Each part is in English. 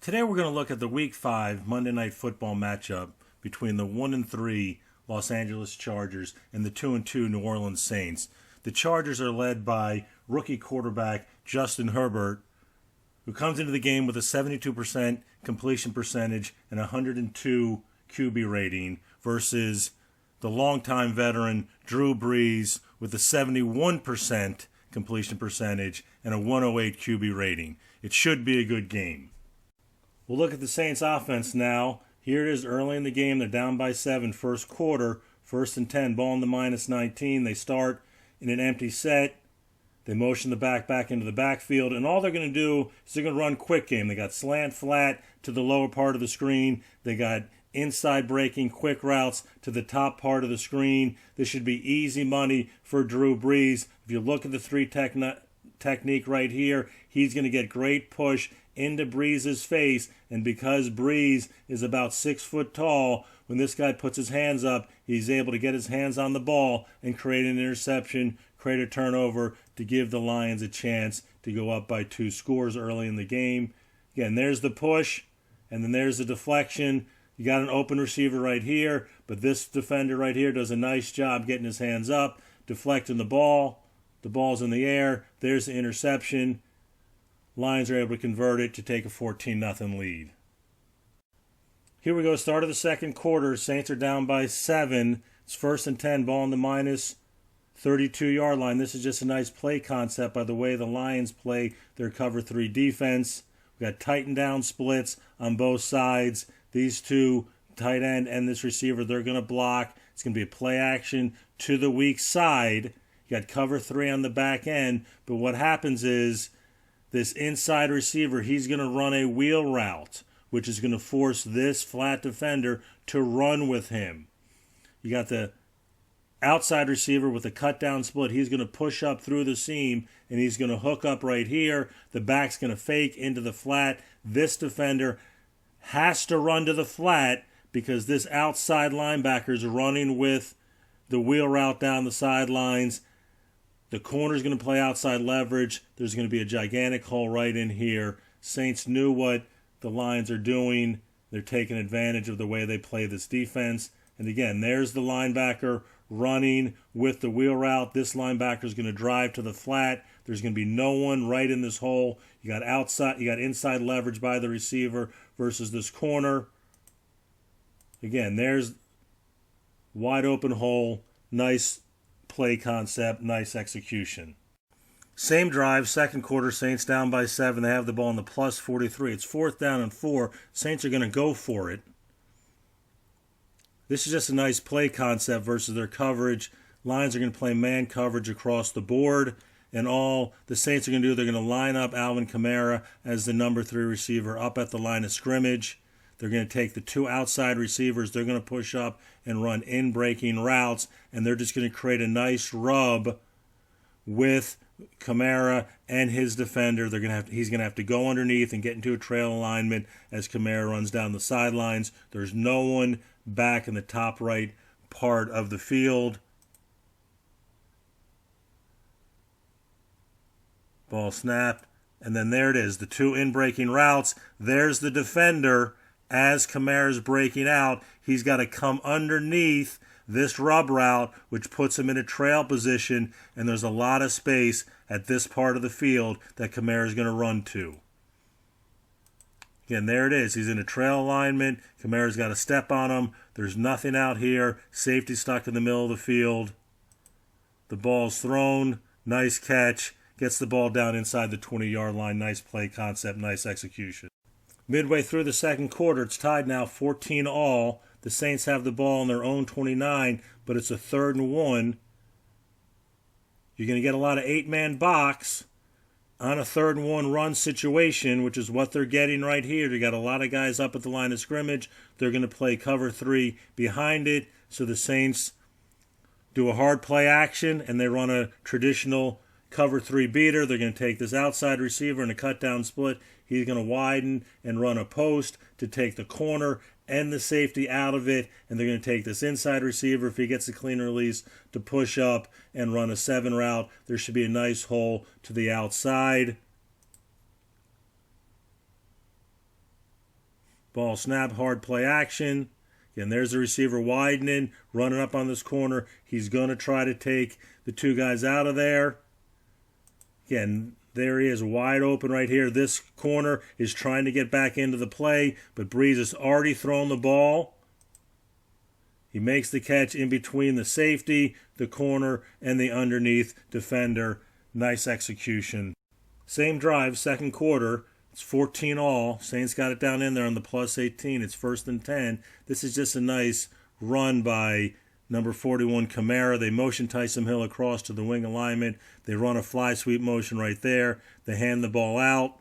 Today we're going to look at the Week 5 Monday Night Football matchup between the 1-3 Los Angeles Chargers and the 2-2 New Orleans Saints. The Chargers are led by rookie quarterback Justin Herbert, who comes into the game with a 72% completion percentage and 102 QB rating, versus the longtime veteran Drew Brees with a 71% completion percentage and a 108 QB rating. It should be a good game. We'll look at the Saints offense now. Here it is early in the game. They're down by 7, first quarter, 1st and 10, ball in the -19. They start in an empty set. They motion the back into the backfield, and all they're going to do is they're going to run quick game. They got slant flat to the lower part of the screen. They got inside breaking quick routes to the top part of the screen. This should be easy money for Drew Brees. If you look at the three technique right here, he's going to get great push into Brees' face, and because Brees is about 6 foot tall, when this guy puts his hands up, he's able to get his hands on the ball and create an interception, create a turnover to give the Lions a chance to go up by 2 scores early in the game. Again, there's the push, and then there's the deflection. You got an open receiver right here, but this defender right here does a nice job getting his hands up, deflecting the ball. The ball's in the air. There's the interception. Lions are able to convert it to take a 14-0 lead. Here we go, start of the second quarter. Saints are down by 7. It's 1st and 10, ball on the -32-yard line. This is just a nice play concept by the way the Lions play their cover 3 defense. We got tightened down splits on both sides. These two, tight end and this receiver, they're going to block. It's going to be a play action to the weak side. You got cover 3 on the back end, but what happens is this inside receiver, he's going to run a wheel route, which is going to force this flat defender to run with him. You got the outside receiver with a cut down split. He's going to push up through the seam, and he's going to hook up right here. The back's going to fake into the flat. This defender has to run to the flat because this outside linebacker is running with the wheel route down the sidelines. The corner's going to play outside leverage. There's going to be a gigantic hole right in here. Saints knew what the Lions are doing. They're taking advantage of the way they play this defense. And again, there's the linebacker running with the wheel route. This linebacker is going to drive to the flat. There's going to be no one right in this hole. You got inside leverage by the receiver versus this corner. Again, there's wide open hole. Nice play concept, nice execution. Same drive, second quarter, Saints down by 7. They have the ball in the +43. It's 4th down and 4. Saints are going to go for it. This is just a nice play concept versus their coverage. Lions are going to play man coverage across the board, and all the Saints are going to do, they're going to line up Alvin Kamara as the number 3 receiver up at the line of scrimmage. They're going to take the 2 outside receivers. They're going to push up and run in-breaking routes, and they're just going to create a nice rub with Kamara and his defender. He's going to have to go underneath and get into a trail alignment as Kamara runs down the sidelines. There's no one back in the top right part of the field. Ball snapped, and then there it is, the 2 in-breaking routes. There's the defender. As Kamara's breaking out, he's got to come underneath this rub route, which puts him in a trail position, and there's a lot of space at this part of the field that Kamara's going to run to. Again, there it is. He's in a trail alignment. Kamara's got to step on him. There's nothing out here. Safety stuck in the middle of the field. The ball's thrown. Nice catch. Gets the ball down inside the 20-yard line. Nice play concept. Nice execution. Midway through the second quarter, it's tied now 14-all. The Saints have the ball on their own 29, but it's a 3rd and 1. You're going to get a lot of 8-man box on a 3rd and 1 run situation, which is what they're getting right here. They got a lot of guys up at the line of scrimmage. They're going to play cover 3 behind it. So the Saints do a hard play action, and they run a traditional cover 3 beater. They're going to take this outside receiver in a cut down split. He's going to widen and run a post to take the corner and the safety out of it, and they're going to take this inside receiver, if he gets a clean release, to push up and run a 7 route. There should be a nice hole to the outside. Ball snap, hard play action. Again, there's the receiver widening, running up on this corner. He's going to try to take the two guys out of there. Again, there he is wide open right here. This corner is trying to get back into the play, but Breeze has already thrown the ball. He makes the catch in between the safety, the corner, and the underneath defender. Nice execution. Same drive, second quarter. It's 14 all. Saints got it down in there on the plus 18. It's 1st and 10. This is just a nice run by number 41 Kamara. They motion Taysom Hill across to the wing alignment. They run a fly sweep motion right there. They hand the ball out.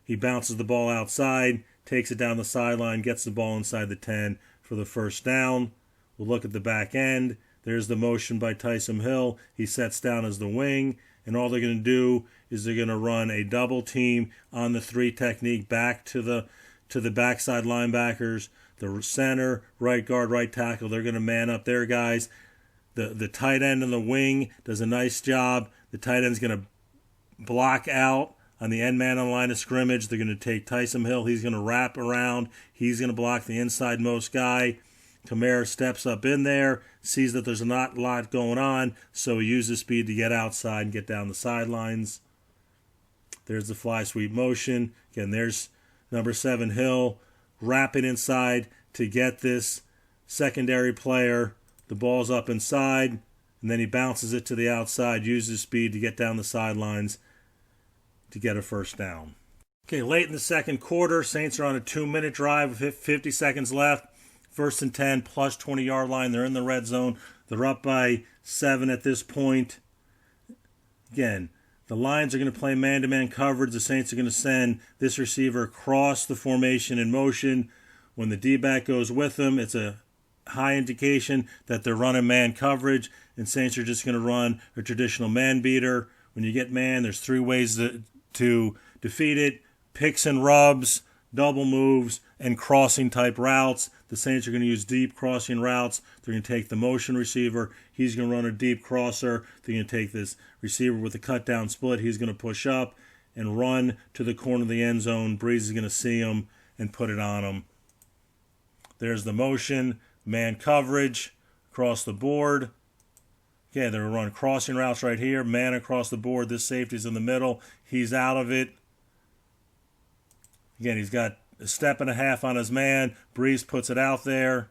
He bounces the ball outside, takes it down the sideline, gets the ball inside the 10 for the first down. We'll look at the back end. There's the motion by Taysom Hill. He sets down as the wing, and all they're going to do is they're going to run a double team on the 3 technique back to the backside linebackers. The center, right guard, right tackle, they're going to man up their guys. The tight end in the wing does a nice job. The tight end's going to block out on the end man on the line of scrimmage. They're going to take Taysom Hill. He's going to wrap around. He's going to block the inside most guy. Kamara steps up in there, sees that there's not a lot going on, so he uses speed to get outside and get down the sidelines. There's the fly sweep motion. Again, there's number 7 Hill wrapping inside to get this secondary player. The ball's up inside, and then he bounces it to the outside, uses speed to get down the sidelines to get a first down. Okay, late in the second quarter, Saints are on a 2-minute drive with 50 seconds left. 1st and 10, plus 20-yard line. They're in the red zone. They're up by 7 at this point. Again, the Lions are going to play man-to-man coverage. The Saints are going to send this receiver across the formation in motion. When the D-back goes with them, it's a high indication that they're running man coverage, and Saints are just going to run a traditional man beater. When you get man, there's 3 ways to defeat it: picks and rubs, double moves, and crossing type routes. The Saints are going to use deep crossing routes. They're going to take the motion receiver. He's going to run a deep crosser. They're going to take this receiver with a cut down split. He's going to push up and run to the corner of the end zone. Breeze is going to see him and put it on him. There's the motion, man coverage across the board. Okay, they're going to run crossing routes right here. Man across the board. This safety's in the middle. He's out of it. Again, he's got a step and a half on his man. Breeze puts it out there.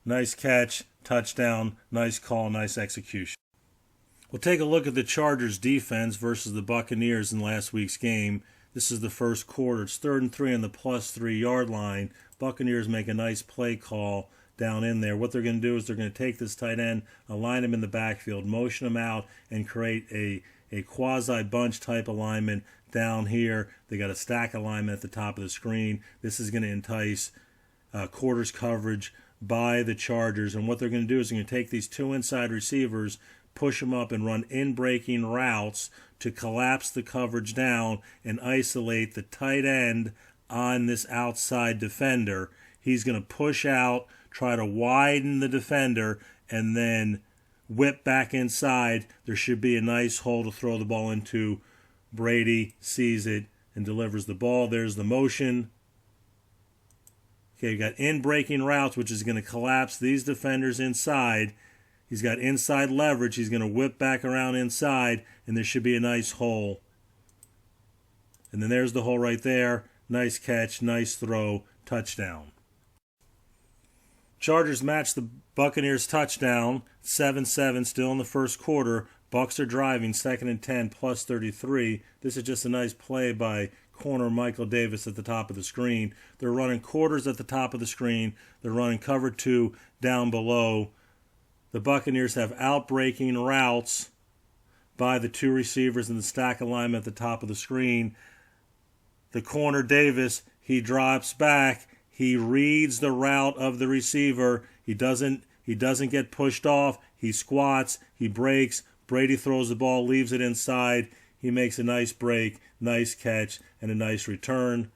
Nice catch, touchdown, nice call, nice execution. We'll take a look at the Chargers defense versus the Buccaneers in last week's game. This is the first quarter. It's 3rd and 3 on the plus 3-yard line. Buccaneers make a nice play call down in there. What they're going to do is they're going to take this tight end, align him in the backfield, motion him out, and create a quasi-bunch type alignment down here. They got a stack alignment at the top of the screen. This is going to entice quarters coverage by the Chargers. And what they're going to do is they're going to take these 2 inside receivers, push them up, and run in-breaking routes to collapse the coverage down and isolate the tight end on this outside defender. He's going to push out, try to widen the defender, and then whip back inside. There should be a nice hole to throw the ball into. Brady sees it and delivers the ball. There's the motion. Okay, you got in-breaking routes, which is going to collapse these defenders inside. He's got inside leverage. He's going to whip back around inside, and there should be a nice hole. And then there's the hole right there. Nice catch, nice throw, touchdown. Chargers match the Buccaneers touchdown, 7-7, still in the first quarter. Bucs are driving, 2nd and 10, plus 33. This is just a nice play by corner Michael Davis at the top of the screen. They're running quarters at the top of the screen. They're running cover 2 down below. The Buccaneers have out-breaking routes by the 2 receivers in the stack alignment at the top of the screen. The corner Davis, he drops back. He reads the route of the receiver. He doesn't get pushed off. He squats. He breaks. Brady throws the ball, leaves it inside. He makes a nice break, nice catch, and a nice return.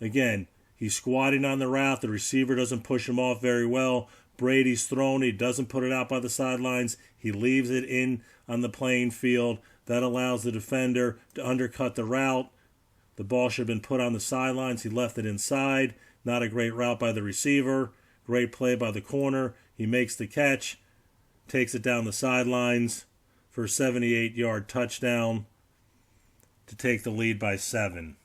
Again, he's squatting on the route. The receiver doesn't push him off very well. Brady's thrown. He doesn't put it out by the sidelines. He leaves it in on the playing field. That allows the defender to undercut the route. The ball should have been put on the sidelines. He left it inside. Not a great route by the receiver. Great play by the corner. He makes the catch, takes it down the sidelines for a 78-yard touchdown to take the lead by 7.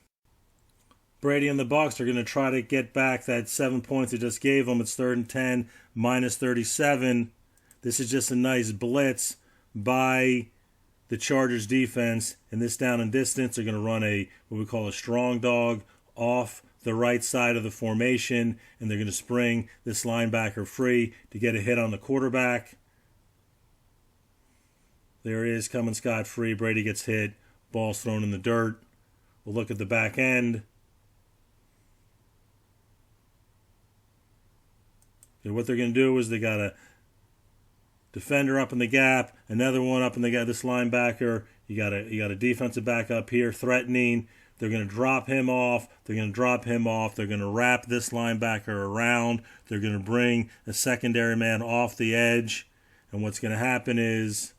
Brady and the Bucs are going to try to get back that 7 points they just gave them. It's 3rd and 10, minus 37. This is just a nice blitz by the Chargers defense. In this down and distance, they're going to run what we call a strong dog off the right side of the formation, and they're going to spring this linebacker free to get a hit on the quarterback. There he is, coming scot-free. Brady gets hit. Ball's thrown in the dirt. We'll look at the back end. Okay, what they're going to do is they got a defender up in the gap, another one up in the gap. This linebacker, you got a defensive back up here threatening. They're going to drop him off. They're going to wrap this linebacker around. They're going to bring a secondary man off the edge. And what's going to happen is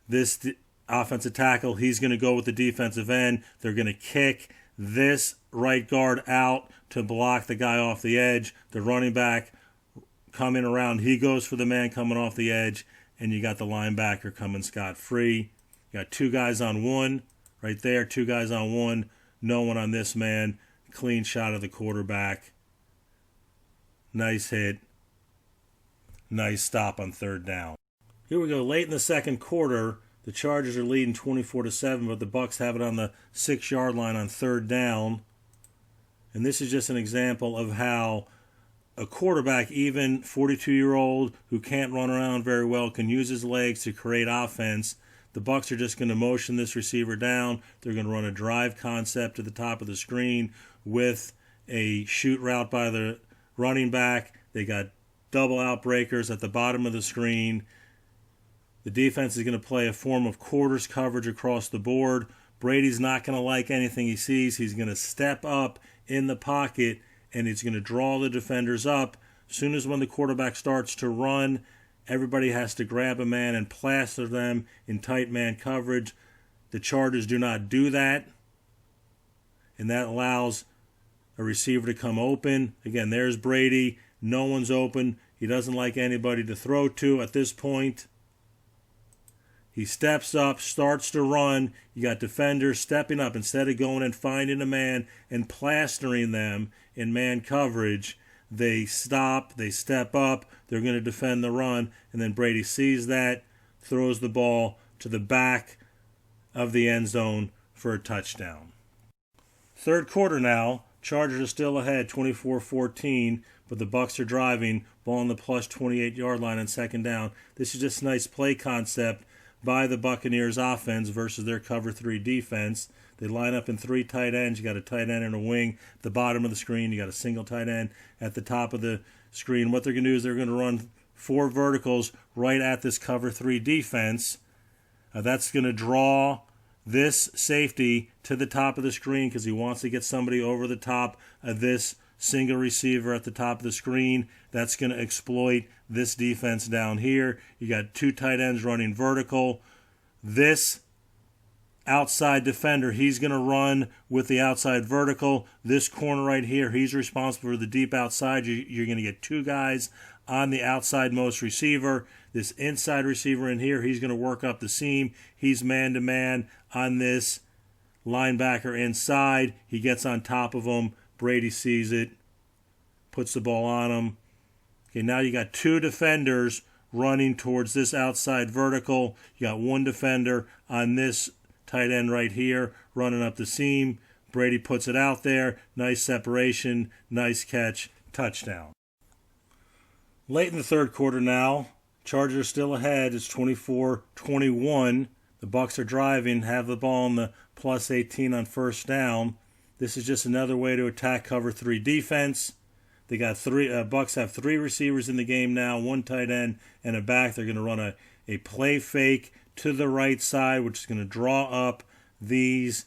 this offensive tackle, he's going to go with the defensive end. They're going to kick this right guard out to block the guy off the edge. The running back coming around, he goes for the man coming off the edge, and you got the linebacker coming scot-free. You got 2 guys on 1. Right there, 2 guys on 1, no one on this man. Clean shot of the quarterback. Nice hit. Nice stop on 3rd down. Here we go. Late in the second quarter, the Chargers are leading 24-7, but the Bucs have it on the 6-yard line on 3rd down. And this is just an example of how a quarterback, even 42-year-old who can't run around very well, can use his legs to create offense. The Bucs are just going to motion this receiver down. They're going to run a drive concept to the top of the screen with a shoot route by the running back. They got double out breakers at the bottom of the screen. The defense is going to play a form of quarters coverage across the board. Brady's not going to like anything he sees. He's going to step up in the pocket, and he's going to draw the defenders up. As soon as when the quarterback starts to run, everybody has to grab a man and plaster them in tight man coverage. The Chargers do not do that, and that allows a receiver to come open. Again, there's Brady. No one's open. He doesn't like anybody to throw to at this point. He steps up, starts to run. You got defenders stepping up. Instead of going and finding a man and plastering them in man coverage, they stop, they step up, they're going to defend the run, and then Brady sees that, throws the ball to the back of the end zone for a touchdown. Third quarter now, Chargers are still ahead, 24-14, but the Bucs are driving, ball on the plus 28-yard line on 2nd down. This is just a nice play concept by the Buccaneers offense versus their cover 3 defense. They line up in 3 tight ends. You got a tight end and a wing at the bottom of the screen. You got a single tight end at the top of the screen. What they're going to do is they're going to run 4 verticals right at this cover 3 defense. That's going to draw this safety to the top of the screen because he wants to get somebody over the top of this single receiver at the top of the screen. That's going to exploit this defense down here. You got 2 tight ends running vertical. This outside defender, he's going to run with the outside vertical. This corner right here, he's responsible for the deep outside. You're going to get 2 guys on the outside most receiver. This inside receiver in here, he's going to work up the seam. He's man-to-man on this linebacker inside. He gets on top of him. Brady sees it, puts the ball on him. Okay, now you got 2 defenders running towards this outside vertical. You got 1 defender on this tight end right here running up the seam. Brady puts it out there. Nice separation, nice catch, touchdown. Late in the third quarter now, Chargers still ahead. It's 24-21. The Bucs are driving, have the ball on the plus 18 on 1st down. This is just another way to attack cover 3 defense. They got 3. Bucs have 3 receivers in the game now, 1 tight end and a back. They're going to run a play fake to the right side, which is going to draw up these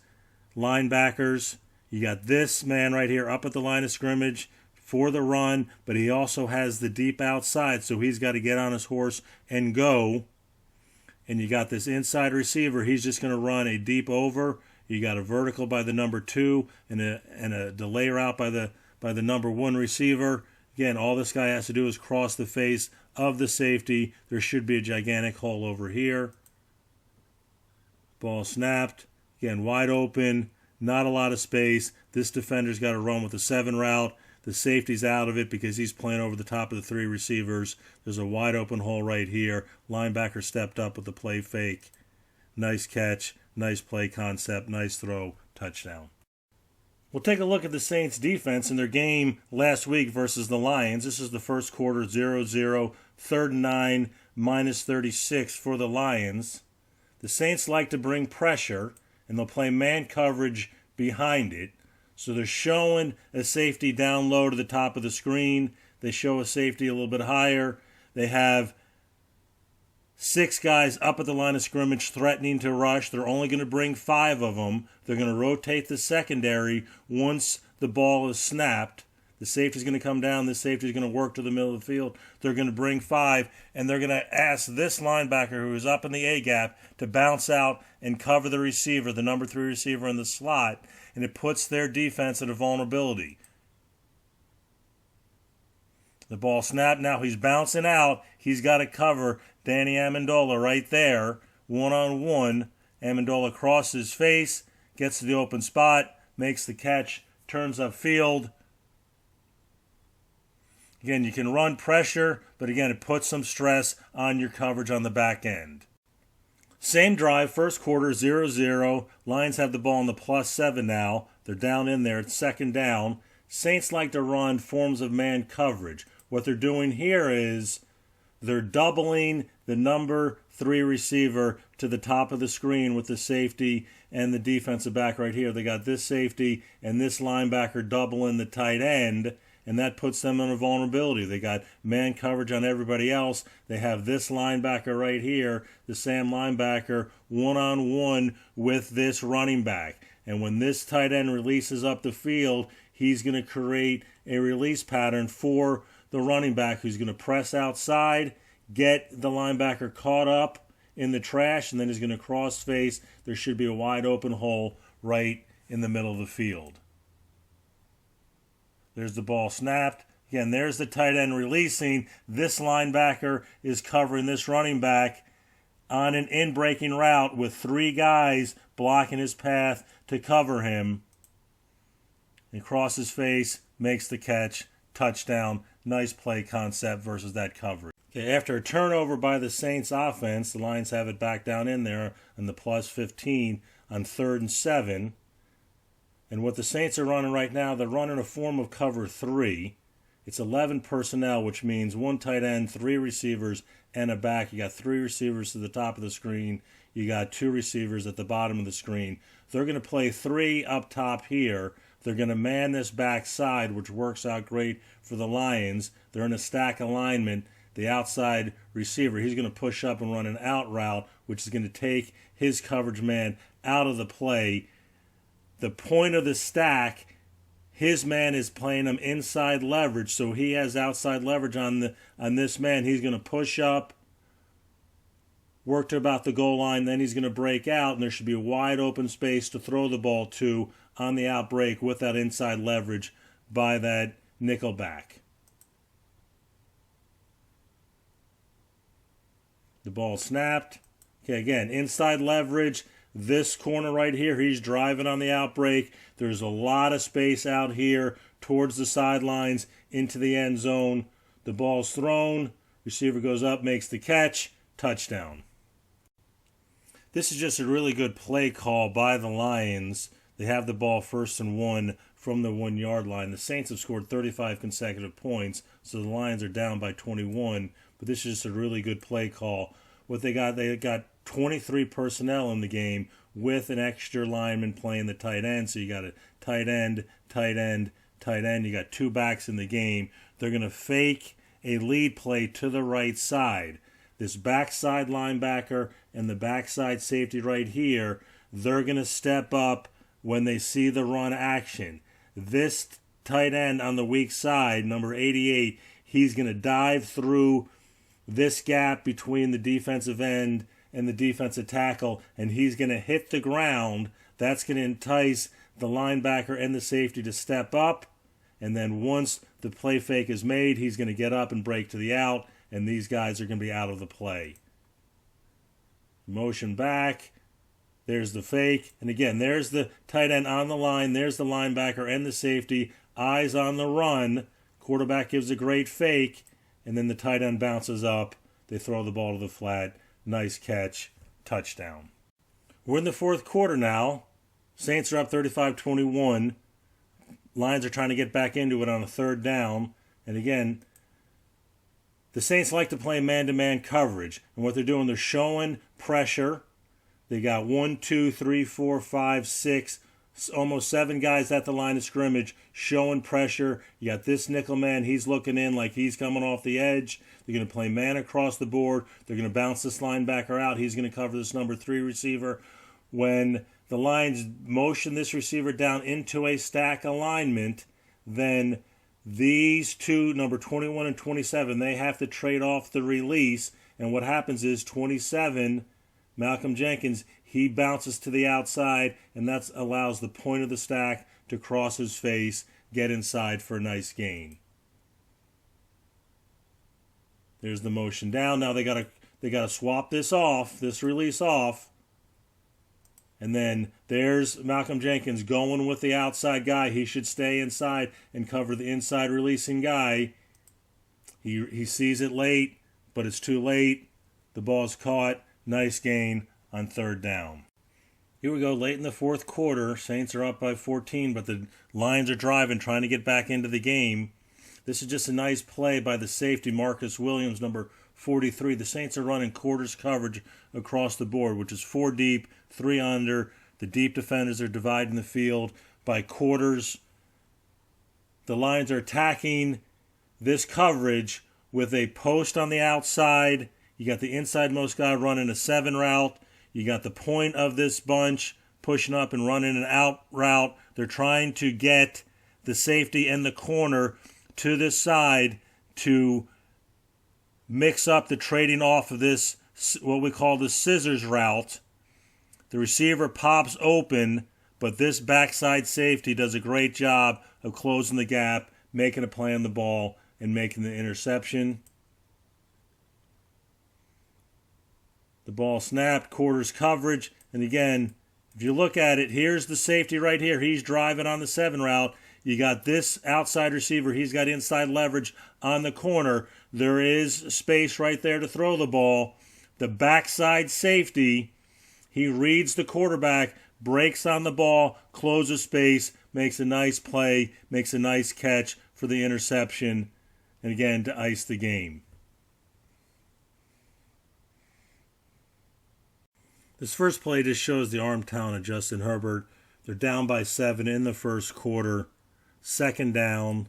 linebackers. You got this man right here up at the line of scrimmage for the run, but he also has the deep outside, so he's got to get on his horse and go. And you got this inside receiver. He's just going to run a deep over You got a vertical by the number 2 and a delay route by the number 1 receiver. Again, all this guy has to do is cross the face of the safety. There should be a gigantic hole over here. Ball snapped. Again, wide open. Not a lot of space. This defender's got to run with a 7 route. The safety's out of it because he's playing over the top of the 3 receivers. There's a wide open hole right here. Linebacker stepped up with the play fake. Nice catch. Nice play concept. Nice throw. Touchdown. We'll take a look at the Saints defense in their game last week versus the Lions. This is the first quarter, 0-0, 3rd and 9, minus 36 for the Lions. The Saints like to bring pressure, and they'll play man coverage behind it. So they're showing a safety down low to the top of the screen. They show a safety a little bit higher. They have 6 guys up at the line of scrimmage threatening to rush. They're only going to bring 5 of them. They're going to rotate the secondary once the ball is snapped. The safety's going to come down. This safety's going to work to the middle of the field. They're going to bring 5, and they're going to ask this linebacker who is up in the A-gap to bounce out and cover the receiver, the number 3 receiver in the slot, and it puts their defense at a vulnerability. The ball snapped. Now he's bouncing out. He's got to cover Danny Amendola right there, one-on-one. Amendola crosses face, gets to the open spot, makes the catch, turns upfield. Again, you can run pressure, but again, it puts some stress on your coverage on the back end. Same drive, first quarter, 0-0. Lions have the ball on the +7 now. They're down in there. It's 2nd down. Saints like to run forms of man coverage. What they're doing here is they're doubling the number 3 receiver to the top of the screen with the safety and the defensive back right here. They got this safety and this linebacker doubling the tight end, and that puts them in a vulnerability. They got man coverage on everybody else. They have this linebacker right here, the Sam linebacker, one-on-one with this running back. And when this tight end releases up the field, he's going to create a release pattern for the running back who's going to press outside, get the linebacker caught up in the trash, and then he's going to cross face. There should be a wide open hole right in the middle of the field. There's the ball snapped. Again, there's the tight end releasing. This linebacker is covering this running back on an in-breaking route with 3 guys blocking his path to cover him. He crosses face, makes the catch, touchdown. Nice play concept versus that coverage. Okay, after a turnover by the Saints offense, the Lions have it back down in there on the +15 on 3rd and 7. And what the Saints are running right now, they're running a form of cover 3. It's 11 personnel, which means 1 tight end, 3 receivers, and a back. You got 3 receivers to the top of the screen. You got 2 receivers at the bottom of the screen. They're going to play 3 up top here. They're going to man this back side, which works out great for the Lions. They're in a stack alignment. The outside receiver, he's going to push up and run an out route, which is going to take his coverage man out of the play. The point of the stack, his man is playing him inside leverage, so he has outside leverage on this man. He's going to push up, work to about the goal line, then he's going to break out, and there should be a wide open space to throw the ball to on the outbreak with that inside leverage by that nickel back. The ball snapped. Okay, again, inside leverage. This corner right here, he's driving on the outbreak. There's a lot of space out here towards the sidelines into the end zone. The ball's thrown. Receiver goes up, makes the catch. Touchdown. This is just a really good play call by the Lions. They have the ball 1st and 1 from the 1-yard line. The Saints have scored 35 consecutive points, so the Lions are down by 21. But this is just a really good play call. What they got 23 personnel in the game with an extra lineman playing the tight end. So you got a tight end, tight end, tight end. You got 2 backs in the game. They're going to fake a lead play to the right side. This backside linebacker and the backside safety right here, they're going to step up when they see the run action. This tight end on the weak side, number 88, he's going to dive through this gap between the defensive end and the defensive tackle, and he's going to hit the ground. That's going to entice the linebacker and the safety to step up. And then once the play fake is made, he's going to get up and break to the out, and these guys are going to be out of the play. Motion back. There's the fake. And again, there's the tight end on the line. There's the linebacker and the safety. Eyes on the run. Quarterback gives a great fake, and then the tight end bounces up. They throw the ball to the flat. Nice catch. Touchdown. We're in the fourth quarter now. Saints are up 35-21. Lions are trying to get back into it on a third down. And again, the Saints like to play man-to-man coverage. And what they're doing, they're showing pressure. They got 1, 2, 3, 4, 5, 6, almost 7 guys at the line of scrimmage showing pressure. You got this nickel man. He's looking in like he's coming off the edge. They're going to play man across the board. They're going to bounce this linebacker out. He's going to cover this number 3 receiver. When the Lions motion this receiver down into a stack alignment, then these two, number 21 and 27, they have to trade off the release. And what happens is 27, Malcolm Jenkins, he bounces to the outside, and that allows the point of the stack to cross his face, get inside for a nice gain. There's the motion down. Now they gotta swap this release off. And then there's Malcolm Jenkins going with the outside guy. He should stay inside and cover the inside releasing guy. He sees it late, but it's too late. The ball's caught. Nice gain on third down. Here we go, late in the fourth quarter. Saints are up by 14, but the Lions are driving, trying to get back into the game. This is just a nice play by the safety, Marcus Williams, number 43. The Saints are running quarters coverage across the board, which is 4 deep, 3 under. The deep defenders are dividing the field by quarters. The Lions are attacking this coverage with a post on the outside. You got the inside-most guy running a 7 route. You got the point of this bunch pushing up and running an out route. They're trying to get the safety and the corner to this side to mix up the trading off of this, what we call the scissors route. The receiver pops open, but this backside safety does a great job of closing the gap, making a play on the ball, and making the interception. The ball snapped, quarters coverage, and again, if you look at it, here's the safety right here. He's driving on the 7 route. You got this outside receiver. He's got inside leverage on the corner. There is space right there to throw the ball. The backside safety, he reads the quarterback, breaks on the ball, closes space, makes a nice play, makes a nice catch for the interception, and again, to ice the game. This first play just shows the arm talent of Justin Herbert. They're down by 7 in the first quarter. Second down.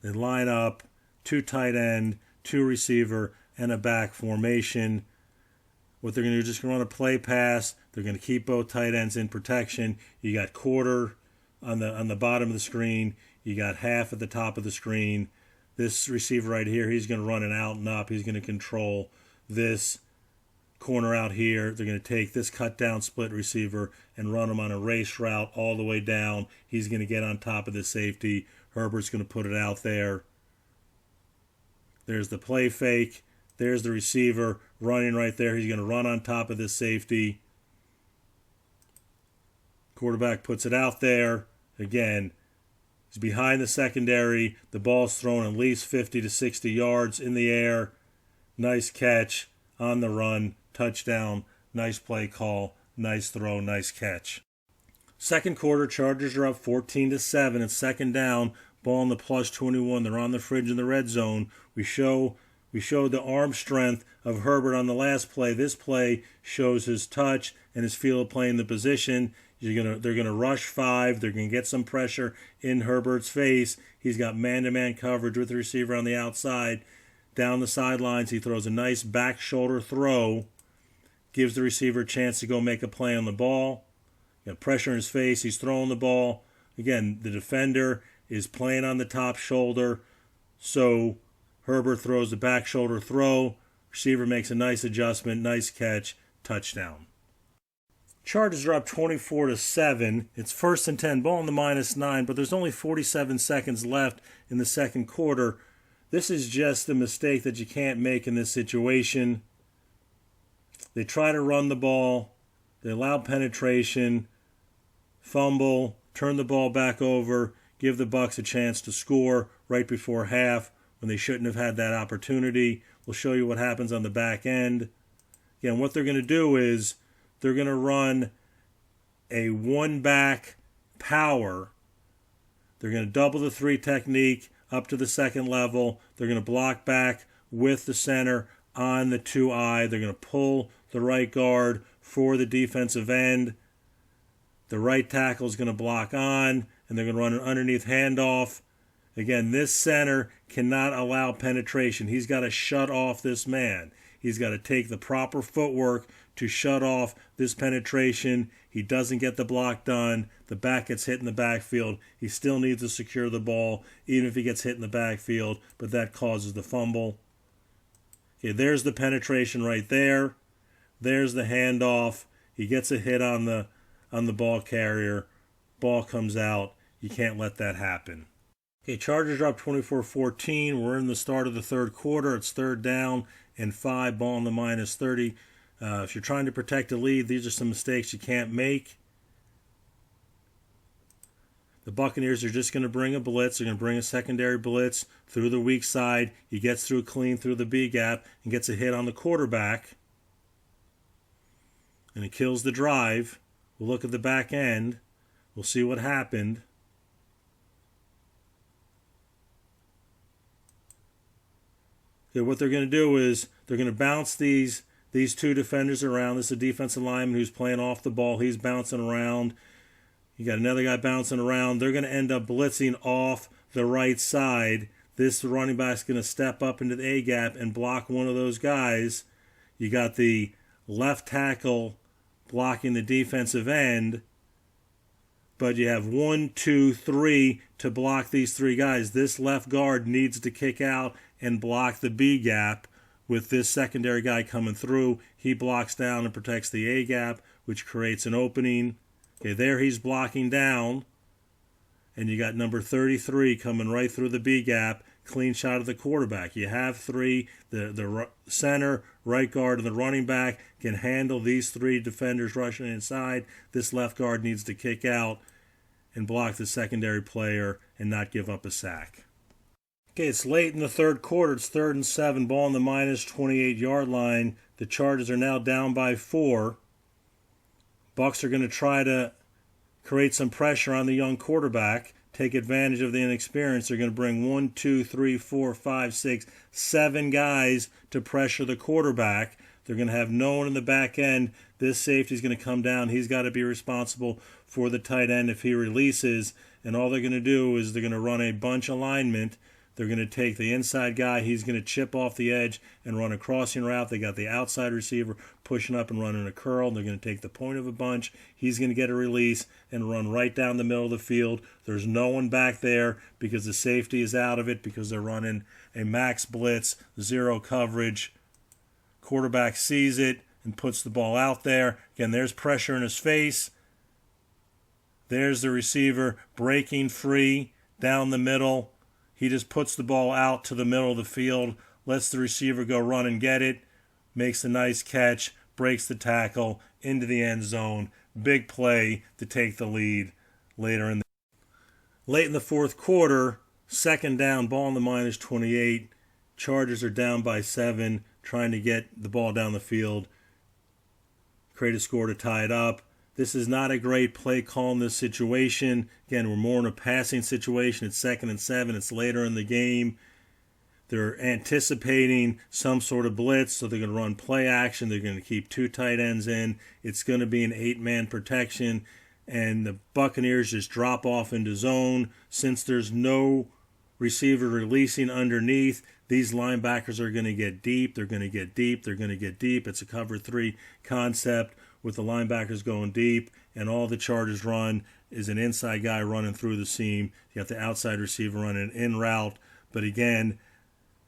They line up 2 tight end, 2 receiver, and a back formation. What they're going to do is just going to run a play pass. They're going to keep both tight ends in protection. You got quarter on the bottom of the screen. You got half at the top of the screen. This receiver right here, he's going to run an out and up. He's going to control this corner out here. They're going to take this cut down split receiver and run him on a race route all the way down. He's going to get on top of the safety. Herbert's going to put it out there. There's the play fake. There's the receiver running right there. He's going to run on top of this safety. Quarterback puts it out there. Again, he's behind the secondary. The ball's thrown at least 50 to 60 yards in the air. Nice catch on the run. Touchdown, nice play call, nice throw, nice catch. Second quarter, Chargers are up 14-7. It's second down, ball in the plus 21. They're on the fridge in the red zone. We showed the arm strength of Herbert on the last play. This play shows his touch and his feel of playing the position. They're gonna rush 5. They're gonna get some pressure in Herbert's face. He's got man-to-man coverage with the receiver on the outside. Down the sidelines, he throws a nice back shoulder throw. Gives the receiver a chance to go make a play on the ball. Got pressure in his face. He's throwing the ball. Again, the defender is playing on the top shoulder. So Herbert throws the back shoulder throw. Receiver makes a nice adjustment, nice catch, touchdown. Chargers are up 24-7. It's 1st and 10, ball on the -9, but there's only 47 seconds left in the second quarter. This is just a mistake that you can't make in this situation. They try to run the ball. They allow penetration, fumble, turn the ball back over, give the Bucs a chance to score right before half when they shouldn't have had that opportunity. We'll show you what happens on the back end. Again, what they're going to do is they're going to run a one-back power. They're going to double the 3 technique up to the second level. They're going to block back with the center on the 2-eye. They're going to pull the right guard for the defensive end. The right tackle is going to block on, and they're going to run an underneath handoff. Again, this center cannot allow penetration. He's got to shut off this man. He's got to take the proper footwork to shut off this penetration. He doesn't get the block done. The back gets hit in the backfield. He still needs to secure the ball, even if he gets hit in the backfield, but that causes the fumble. Okay, there's the penetration right there. There's the handoff. He gets a hit on the ball carrier. Ball comes out. You can't let that happen. Okay, Chargers are up 24-14. We're in the start of the third quarter. It's 3rd down and 5, ball on the -30. If you're trying to protect a lead, these are some mistakes you can't make. The Buccaneers are just going to bring a blitz. They're going to bring a secondary blitz through the weak side. He gets through clean through the B gap and gets a hit on the quarterback. And it kills the drive. We'll look at the back end. We'll see what happened. Okay, what they're going to do is they're going to bounce these 2 defenders around. This is a defensive lineman who's playing off the ball. He's bouncing around. You got another guy bouncing around. They're going to end up blitzing off the right side. This running back's going to step up into the A gap and block one of those guys. You got the left tackle blocking the defensive end. But you have 1, 2, 3 to block these 3 guys. This left guard needs to kick out and block the B gap with this secondary guy coming through. He blocks down and protects the A gap, which creates an opening. Okay, there he's blocking down. And you got number 33 coming right through the B gap. Clean shot of the quarterback. You have 3. The center, right guard, and the running back can handle these 3 defenders rushing inside. This left guard needs to kick out and block the secondary player and not give up a sack. Okay, it's late in the third quarter. It's 3rd and 7, ball on the -28-yard line. The Chargers are now down by 4. Bucs are going to try to create some pressure on the young quarterback, take advantage of the inexperience. They're going to bring 1, 2, 3, 4, 5, 6, 7 guys to pressure the quarterback. They're going to have no one in the back end. This safety is going to come down. He's got to be responsible for the tight end if he releases. And all they're going to do is they're going to run a bunch alignment. They're going to take the inside guy. He's going to chip off the edge and run a crossing route. They got the outside receiver pushing up and running a curl. They're going to take the point of a bunch. He's going to get a release and run right down the middle of the field. There's no one back there because the safety is out of it because they're running a max blitz, 0 coverage. Quarterback sees it and puts the ball out there. Again, there's pressure in his face. There's the receiver breaking free down the middle. He just puts the ball out to the middle of the field, lets the receiver go run and get it, makes a nice catch, breaks the tackle into the end zone. Big play to take the lead late in the fourth quarter. 2nd down, ball on the -28. Chargers are down by 7, trying to get the ball down the field, create a score to tie it up. This is not a great play call in this situation. Again, we're more in a passing situation. It's 2nd and 7. It's later in the game. They're anticipating some sort of blitz, so they're going to run play action. They're going to keep 2 tight ends in. It's going to be an 8-man protection, and the Buccaneers just drop off into zone. Since there's no receiver releasing underneath, these linebackers are going to get deep. They're going to get deep. They're going to get deep. It's a cover 3 concept with the linebackers going deep, and all the Chargers run is an inside guy running through the seam. You got the outside receiver running in route. But again,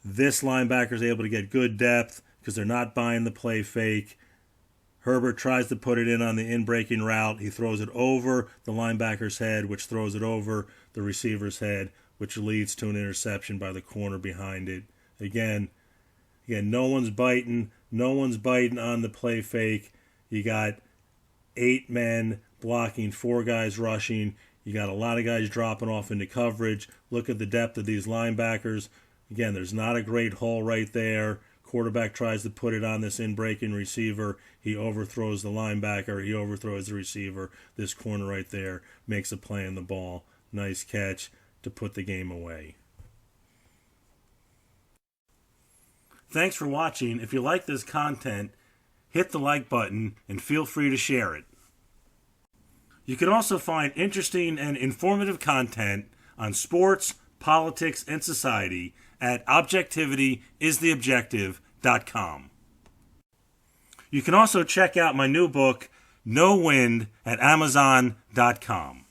this linebacker is able to get good depth, because they're not buying the play fake. Herbert tries to put it in on the in-breaking route. He throws it over the linebacker's head, which throws it over the receiver's head, which leads to an interception by the corner behind it. Again, no one's biting. No one's biting on the play fake. You got 8 men blocking, 4 guys rushing. You got a lot of guys dropping off into coverage. Look at the depth of these linebackers. Again, there's not a great hole right there. Quarterback tries to put it on this in-breaking receiver. He overthrows the linebacker. He overthrows the receiver. This corner right there makes a play on the ball. Nice catch to put the game away. Thanks for watching. If you like this content, hit the like button and feel free to share it. You can also find interesting and informative content on sports, politics, and society at objectivityistheobjective.com. You can also check out my new book, No Wind, at amazon.com.